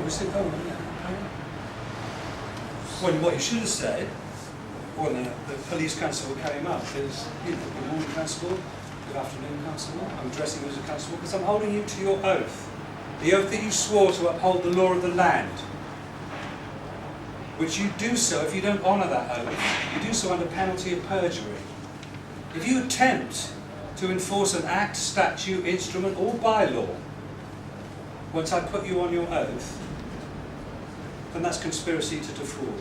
we said, oh, yeah. Well, what you should have said, when the police constable came up, is, you know, good morning, constable, good afternoon, constable, I'm addressing you as a constable because I'm holding you to your oath. The oath that you swore to uphold the law of the land. Which you do so, if you don't honour that oath, you do so under penalty of perjury. If you attempt to enforce an act, statute, instrument, or bylaw, once I put you on your oath, then that's conspiracy to defraud,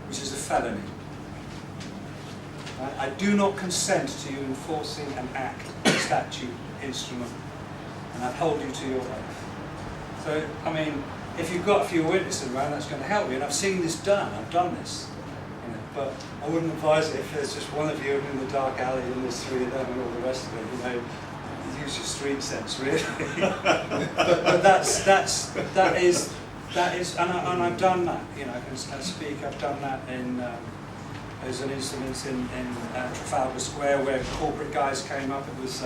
which is a felony. Right? I do not consent to you enforcing an act, statute, instrument, and I hold you to your oath. So, I mean, if you've got a few witnesses around, that's going to help you. And I've seen this done. I've done this. You know, but I wouldn't advise it if there's just one of you in the dark alley and there's three of them and all the rest of it. You know, use your street sense, really. but that is, and I've done that. You know, I can speak. I've done that in. There's an incident in Trafalgar Square where corporate guys came up. It was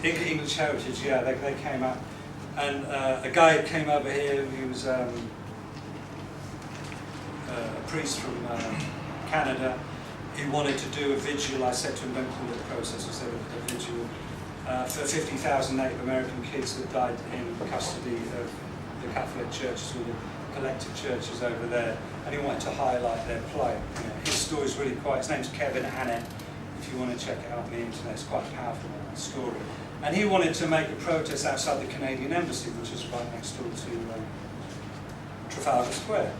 English Heritage. Yeah, they came up. And a guy came over here, he was a priest from Canada. He wanted to do a vigil. I said to him, don't call it a process, I said a vigil for 50,000 Native American kids that died in custody of the Catholic churches or the collective churches over there. And he wanted to highlight their plight. You know, his story's really quite, his name's Kevin Annett. If you want to check it out on the internet, it's quite a powerful story. And he wanted to make a protest outside the Canadian Embassy, which is right next door to Trafalgar Square.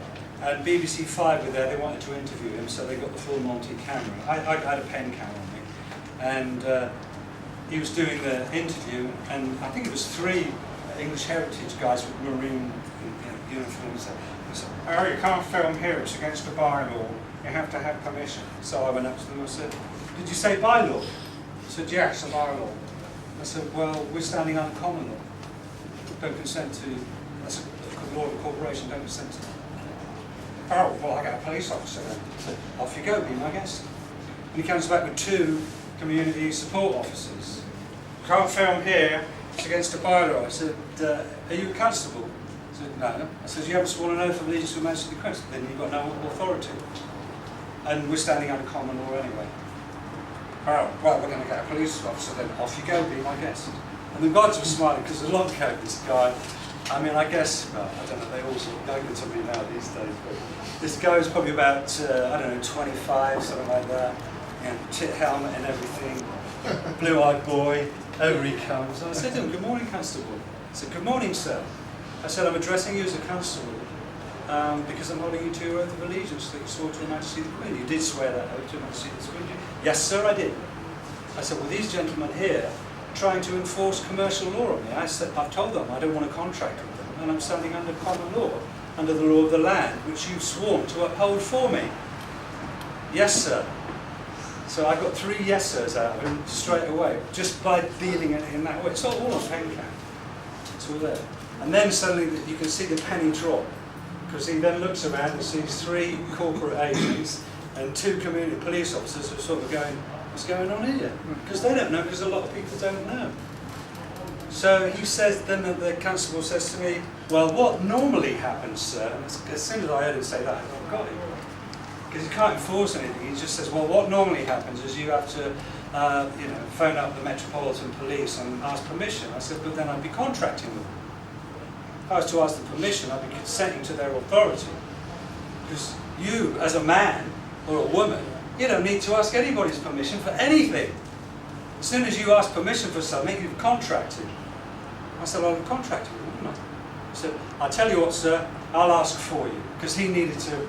And BBC 5 were there, they wanted to interview him, so they got the full Monty camera. I had a pen cam on me. And he was doing the interview, and I think it was 3 English Heritage guys with marine uniforms. They said, oh, you can't film here, it's against the bylaw. You have to have permission. So I went up to them and said, did you say bylaw? He said, yes, a bylaw. I said, well, we're standing under common law. Don't consent to, that's a law of a corporation, don't consent to that. Oh, well, I got a police officer then. I said, off you go, be my guest. And he comes back with 2 community support officers. Can't film here, it's against the bylaw. I said, are you a constable? I said, no. I said, you haven't sworn an oath of allegiance to Her Majesty the Queen. Then you've got no authority. And we're standing under common law anyway. Oh, well, we're going to get a police officer, then off you go, be my guest. And the guards were smiling because the long coat, this guy, I mean, I guess, well, I don't know, they all sort of yoga to me now these days, but this guy was probably about, I don't know, 25, something like that, you know, tit helmet and everything, blue-eyed boy, over he comes. And I said to him, good morning, constable. I said, good morning, sir. I said, I'm addressing you as a constable because I'm holding you to your oath of allegiance that you swore to Her Majesty the Queen. You did swear that oath to Her Majesty the Queen. Yes, sir, I did. I said, well, these gentlemen here are trying to enforce commercial law on me. I said, I've told them I don't want a contract with them, and I'm standing under common law, under the law of the land, which you've sworn to uphold for me. Yes, sir. So I got 3 yes, sirs out of him straight away, just by dealing it in that way. It's all on pen cam. It's all there. And then suddenly you can see the penny drop, because he then looks around and sees 3 corporate agents and 2 community police officers who are sort of going, what's going on here? Because they don't know, because a lot of people don't know. So he says, then the constable says to me, well, what normally happens, sir? And as soon as I heard him say that, I thought, got him. Because he can't enforce anything. He just says, well, what normally happens is you have to phone up the Metropolitan Police and ask permission. I said, but then I'd be contracting with them. If I was to ask them permission, I'd be consenting to their authority. Because you, as a man or a woman, you don't need to ask anybody's permission for anything. As soon as you ask permission for something, you've contracted. I said, well, I've contracted with them, wouldn't I? I said, I'll tell you what, sir, I'll ask for you. Because he needed to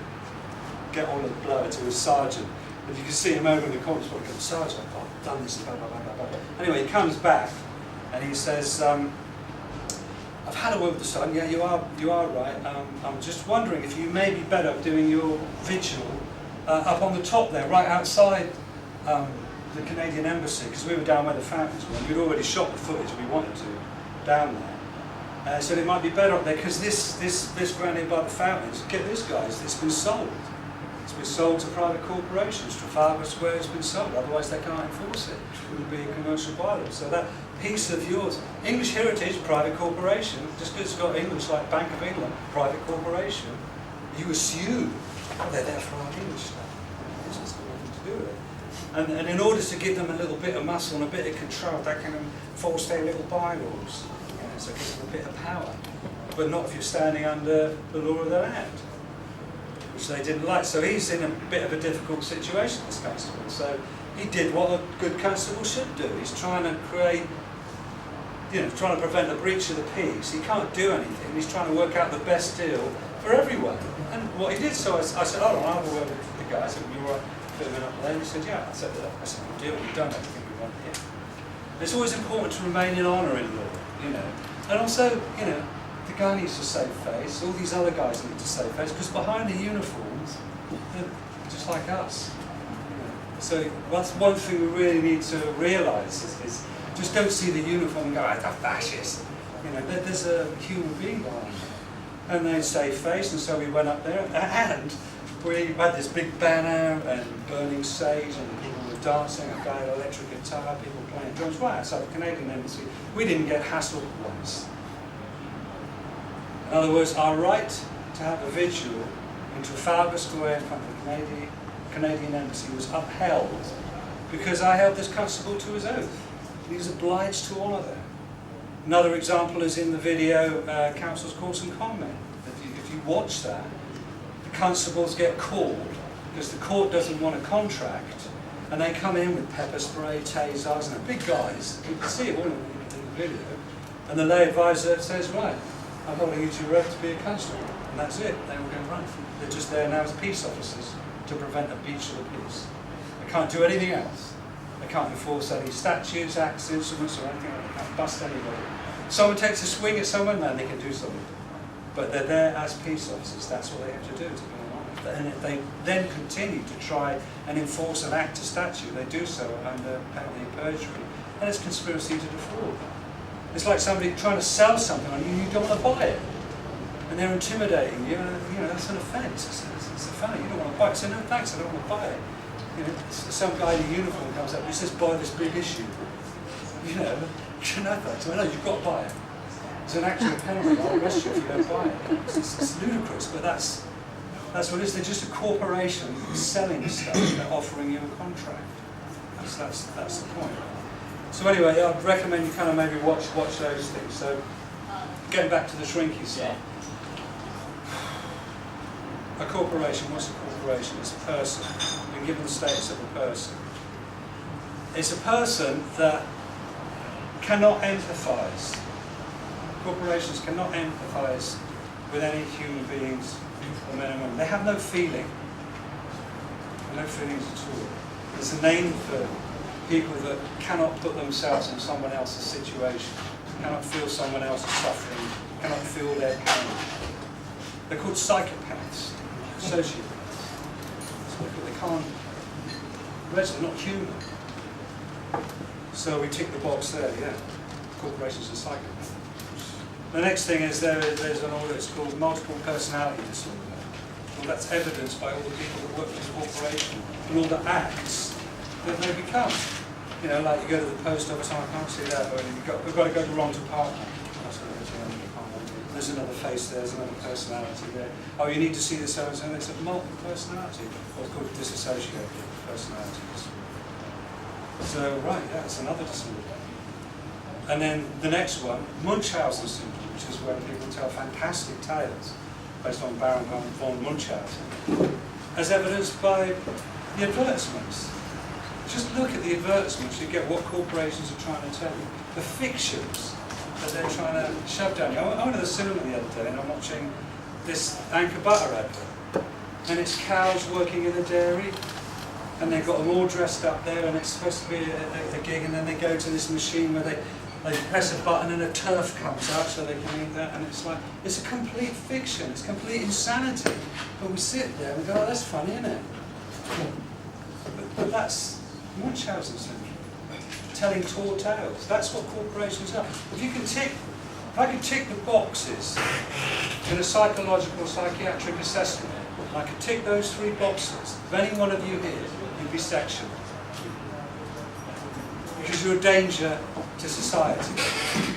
get all the blower to his sergeant. And you can see him over in the corner, he goes, Sergeant, I've done this, blah, blah, blah, blah, blah. Anyway, he comes back and he says, I've had a word with the sergeant. Yeah, you are right. I'm just wondering if you may be better doing your vigil up on the top there, right outside the Canadian Embassy, because we were down where the fountains were. We'd already shot the footage we wanted to down there. So it might be better up there, because this ground here by the fountains, get this, guys, it's been sold. It's to be sold to private corporations. Trafalgar Square has been sold, otherwise they can't enforce it. It would be a commercial bylaw. So that piece of yours, English heritage, private corporation, just because it's got English like Bank of England, private corporation, you assume they're there for our English stuff. It's just got nothing to do with it. And in order to give them a little bit of muscle and a bit of control, they can enforce their little bylaws. So it gives them a bit of power. But not if you're standing under the law of the land, which they didn't like. So he's in a bit of a difficult situation, this constable. So he did what a good constable should do. He's trying to create, trying to prevent a breach of the peace. He can't do anything. He's trying to work out the best deal for everyone. And what he did, so I said, hold on, I'll have a word with the guy. I said, you all right filming up there? And he said, yeah. I said, we'll deal. We've done everything we want here. It's always important to remain in honour in law, And also, the guy needs to save face, all these other guys need to save face, because behind the uniforms, they're just like us. So that's one thing we really need to realise is just don't see the uniform and go, they're fascist. There's a human being behind it. And they save face, and so we went up there, and we had this big banner and burning sage, and people were dancing, a guy had an electric guitar, people playing drums, right outside the Canadian Embassy. We didn't get hassled once. In other words, our right to have a vigil in Trafalgar Square in front of the Canadian Embassy was upheld because I held this constable to his oath. He was obliged to honour that. Another example is in the video Council's Courts and Comment. If you watch that, the constables get called because the court doesn't want a contract, and they come in with pepper spray, tasers, and they're big guys. You can see it all in the video. And the lay advisor says, right, I'm holding you to your oath to be a constable. And that's it. They all go run. They're just there now as peace officers to prevent a breach of the peace. They can't do anything else. They can't enforce any statutes, acts, instruments, or anything like that. They can't bust anybody. Someone takes a swing at someone, then they can do something. But they're there as peace officers. That's what they have to do to be honest. And if they then continue to try and enforce an act, a statute, they do so under penalty of perjury. And it's conspiracy to defraud. It's like somebody trying to sell something on you and you don't want to buy it. And they're intimidating you, that's an offence. It's a fan, you don't want to buy it. So no thanks, I don't want to buy it. Some guy in a uniform comes up and he says, buy this big issue. No thanks, no, you've got to buy it. It's an actual penalty, I'll arrest you if you don't buy it. It's ludicrous, but that's what it is. They're just a corporation selling stuff, they're offering you a contract. That's the point. So anyway, I'd recommend you kind of maybe watch those things. So getting back to the shrinky stuff. A corporation, what's a corporation? It's a person. You've been given the status of a person. It's a person that cannot empathise. Corporations cannot empathise with any human beings or men and women. They have no feeling. No feelings at all. It's a name for people that cannot put themselves in someone else's situation, cannot feel someone else's suffering, cannot feel their pain. They're called psychopaths, sociopaths. So they can't, they're not human. So we tick the box there, yeah. Corporations are psychopaths. The next thing is there's an order that's called multiple personality disorder. Well, that's evidenced by all the people that work for the corporation and all the acts that they become. Like you go to the post office, I can't see that, or we've got to go to wrong department. There's another face there, there's another personality there. Oh, you need to see the so-and-so, it's a multiple personality, or it's called dissociative personality disorder. So, right, yeah, it's another disorder. And then the next one, Munchausen syndrome, which is where people tell fantastic tales based on Baron von Munchausen, as evidenced by the advertisements. Just look at the advertisements, you get what corporations are trying to tell you. The fictions that they're trying to shove down you. I went to the cinema the other day and I'm watching this Anchor Butter advert. And it's cows working in a dairy, and they've got them all dressed up there, and it's supposed to be a gig, and then they go to this machine where they press a button and a turf comes out so they can eat that, and it's like, it's a complete fiction, it's complete insanity. But we sit there and we go, oh, that's funny, isn't it? But that's Munchausen syndrome, telling tall tales. That's what corporations are. If I could tick the boxes in a psychological, psychiatric assessment And I could tick those 3 boxes. If any one of you here, you'd be sectioned. Because you're a danger to society.